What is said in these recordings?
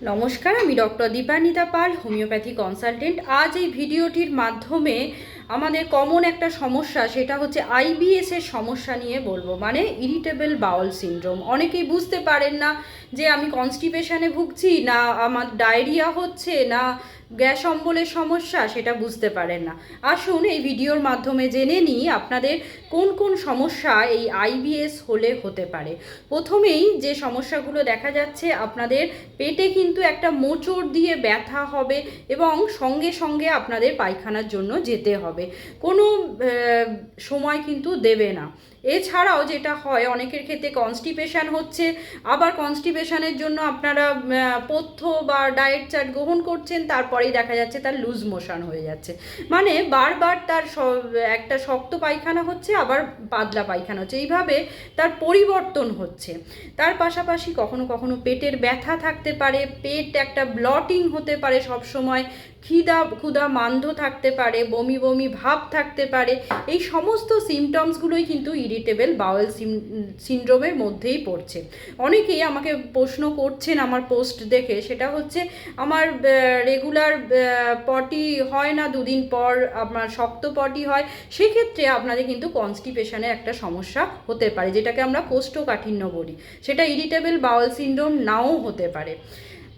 নমস্কার, আমি ডক্টর দীপান্বিতা পাল, homeopathy consultant. আজ এই ভিডিওটির মাধ্যমে আমাদের কমন একটা সমস্যা, সেটা হচ্ছে আইবিএস এর সমস্যা নিয়ে বলবো, মানে ইরিটেবল বাউল সিনড্রোম। অনেকেই বুঝতে পারেন না যে আমি কনস্টিপেশনে ভুগছি, না আমার ডায়রিয়া হচ্ছে, না গ্যাস অম্বলের সমস্যা, সেটা বুঝতে পারেন না। আসুন এই ভিডিওর মাধ্যমে জেনে নিই আপনাদের কোন কোন সমস্যা এই আইবিএস হলে হতে পারে। প্রথমেই যে সমস্যাগুলো দেখা যাচ্ছে, আপনাদের পেটে কিন্তু একটা মোচড় দিয়ে ব্যথা হবে এবং সঙ্গে সঙ্গে আপনাদের পায়খানার জন্য যেতে হবে, কোনো সময় কিন্তু দেবে না। এছাড়াও যেটা হয়, অনেকের ক্ষেত্রে কনস্টিপেশন হচ্ছে, আবার কনস্টিপেশনের জন্য আপনারা পথ্য বা ডায়েট চার্ট গ্রহণ করছেন, তারপরেই দেখা যাচ্ছে তার লুজ মোশন হয়ে যাচ্ছে, মানে বারবার তার একটা শক্ত পায়খানা হচ্ছে, আবার পাতলা পায়খানা হচ্ছে, এইভাবে তার পরিবর্তন হচ্ছে। তার পাশাপাশি কখনো কখনো পেটের ব্যথা থাকতে পারে, পেট একটা ব্লটিং হতে পারে, সবসময় ক্ষুধা মান্দ্য থাকতে পারে, বমি বমি ভাব থাকতে পারে। এই সমস্ত সিমটমসগুলোই কিন্তু ইরিটেবল বাউল সিনড্রোমের মধ্যেই পড়ছে। অনেকেই আমাকে প্রশ্ন করছেন আমার পোস্ট দেখে, সেটা হচ্ছে আমার রেগুলার পটি হয় না, দুদিন পর আপনার শক্ত পটি হয়, সেক্ষেত্রে আপনাদের কিন্তু কনস্টিপেশনের একটা সমস্যা হতে পারে, যেটাকে আমরা কোষ্ঠকাঠিন্য বলি। সেটা ইরিটেবল বাউল সিনড্রোম নাও হতে পারে।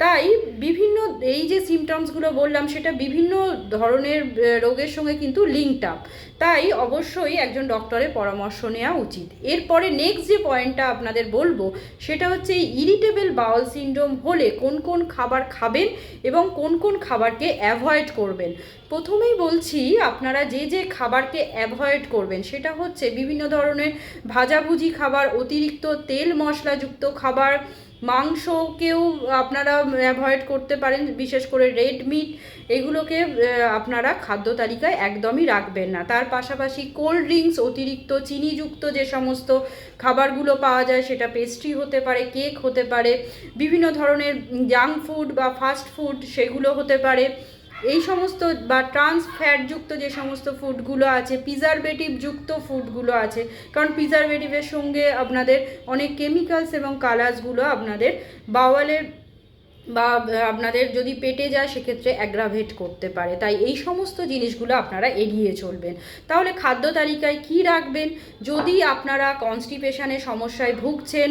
তাই বিভিন্ন এই যে সিমটমসগুলো বললাম, সেটা বিভিন্ন ধরনের রোগের সঙ্গে কিন্তু লিঙ্কড আপ। তাই অবশ্যই একজন ডক্টরের পরামর্শ নেওয়া উচিত। এরপরে নেক্সট যে পয়েন্টটা আপনাদের বলবো, সেটা হচ্ছে এই ইরিটেবল বাউল সিনড্রোম হলে কোন কোন খাবার খাবেন এবং কোন কোন খাবারকে অ্যাভয়েড করবেন। প্রথমেই বলছি, আপনারা যে যে খাবারকে অ্যাভয়েড করবেন, সেটা হচ্ছে বিভিন্ন ধরনের ভাজাভুজি খাবার, অতিরিক্ত তেল মশলাযুক্ত খাবার, মাংসকেও আপনারা অ্যাভয়েড করতে পারেন, বিশেষ করে রেড মিট, এগুলোকে আপনারা খাদ্য তালিকায় একদমই রাখবেন না। তার পাশাপাশি কোল্ড ড্রিঙ্কস, অতিরিক্ত চিনিযুক্ত যে সমস্ত খাবারগুলো পাওয়া যায়, সেটা পেস্ট্রি হতে পারে, কেক হতে পারে, বিভিন্ন ধরনের জাঙ্ক ফুড বা ফাস্ট ফুড সেগুলো হতে পারে, এই সমস্ত বা ট্রান্স ফ্যাটযুক্ত যে সমস্ত ফুডগুলো আছে, প্রিজারভেটিভ যুক্ত ফুডগুলো আছে, কারণ প্রিজারভেটিভের সঙ্গে আপনাদের অনেক কেমিক্যালস এবং কালার্সগুলো আপনাদের বাওয়ালের বা আপনাদের যদি পেটে যায়, সেক্ষেত্রে অ্যাগ্রাভেট করতে পারে। তাই এই সমস্ত জিনিসগুলো আপনারা এড়িয়ে চলবেন। তাহলে খাদ্য তালিকায় কি রাখবেন? যদি আপনারা কনস্টিপেশনের সমস্যায় ভুগছেন,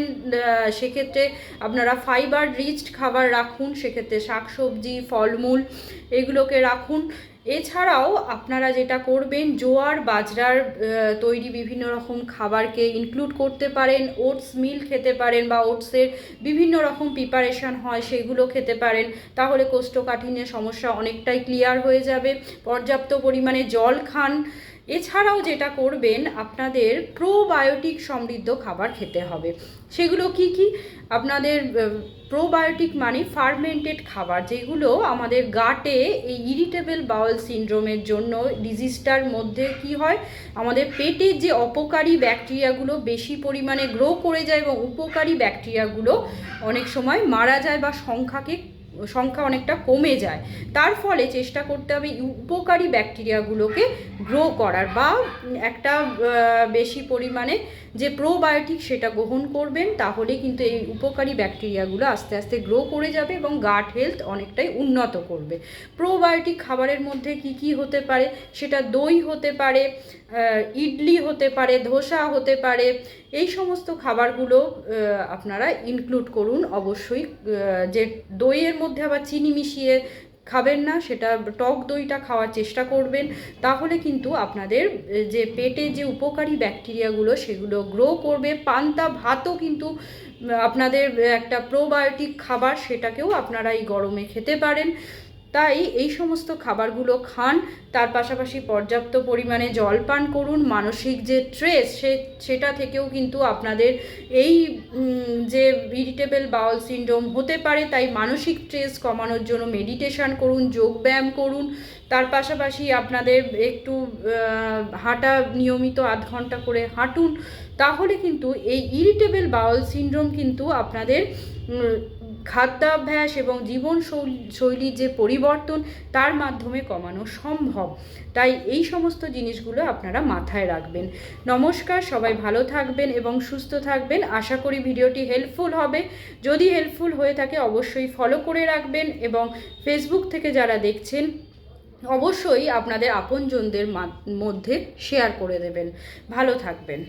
সেক্ষেত্রে আপনারা ফাইবার রিচড খাবার রাখুন, সেক্ষেত্রে শাকসবজি, ফলমূল এগুলোকে রাখুন। এছাড়াও আপনারা যেটা করবেন, জোয়ার বাজরার তৈরি বিভিন্ন রকম খাবারকে ইনক্লুড করতে পারেন, ওটস মিল খেতে পারেন, বা ওটসের বিভিন্ন রকম প্রিপারেশন হয় সেগুলো খেতে পারেন। তাহলে কোষ্ঠকাঠিন্যের সমস্যা অনেকটাই ক্লিয়ার হয়ে যাবে। পর্যাপ্ত পরিমাণে জল খান। এছাড়াও যেটা করবেন, আপনাদের প্রোবায়োটিক সমৃদ্ধ খাবার খেতে হবে। সেগুলো কি কি? আপনাদের প্রোবায়োটিক মানে ফার্মেন্টেড খাবার, যেগুলো আমাদের গাটে এই ইরিটেবল বাউল সিনড্রোমের জন্য ডিজিজটার মধ্যে কি হয়, আমাদের পেটের যে অপকারী ব্যাকটেরিয়াগুলো বেশি পরিমাণে গ্রো করে যায় এবং উপকারী ব্যাকটেরিয়াগুলো অনেক সময় মারা যায় বা সংখ্যা অনেকটা কমে যায়। তার ফলে চেষ্টা করতে হবে উপকারী ব্যাকটেরিয়াগুলোকে গ্রো করার, বা একটা বেশি পরিমাণে যে প্রোবায়োটিক সেটা গ্রহণ করবেন, তাহলে কিন্তু এই উপকারী ব্যাকটেরিয়াগুলো আস্তে আস্তে গ্রো করে যাবে এবং গাট হেলথ অনেকটাই উন্নত করবে। প্রোবায়োটিক খাবারের মধ্যে কি কি হতে পারে, সেটা দই হতে পারে, ইডলি হতে পারে, ধোসা হতে পারে, এই সমস্ত খাবারগুলো আপনারা ইনক্লুড করুন অবশ্যই। যে দইয়ের মধ্যে আবার চিনি মিশিয়ে খাবেন না, সেটা টক দইটা খাওয়ার চেষ্টা করবেন। তাহলে কিন্তু আপনাদের যে পেটে যে উপকারী ব্যাকটেরিয়াগুলো সেগুলো গ্রো করবে। পান্তা ভাতও কিন্তু আপনাদের একটা প্রোবায়োটিক খাবার, সেটাকেও আপনারা এই গরমে খেতে পারেন। তাই এই সমস্ত খাবারগুলো খান। তার পাশাপাশি পর্যাপ্ত পরিমাণে জল পান করুন। মানসিক যে স্ট্রেস, সেটা থেকেও কিন্তু আপনাদের এই যে ইরিটেবল বাউল সিনড্রোম হতে পারে। তাই মানসিক স্ট্রেস কমানোর জন্য মেডিটেশন করুন, যোগব্যায়াম করুন। তার পাশাপাশি আপনাদের একটু হাঁটা, নিয়মিত আধ ঘন্টা করে হাঁটুন। তাহলে কিন্তু এই ইরিটেবল বাউল সিনড্রোম কিন্তু আপনাদের খাদ্যাভ্যাস এবং শৈলীর যে পরিবর্তন তার মাধ্যমে কমানো সম্ভব। তাই এই সমস্ত জিনিসগুলো আপনারা মাথায় রাখবেন। নমস্কার, সবাই ভালো থাকবেন এবং সুস্থ থাকবেন। আশা করি ভিডিওটি হেল্পফুল হবে। যদি হেল্পফুল হয়ে থাকে অবশ্যই ফলো করে রাখবেন এবং ফেসবুক থেকে যারা দেখছেন অবশ্যই আপনাদের আপনজনদের মধ্যে শেয়ার করে দেবেন। ভালো থাকবেন।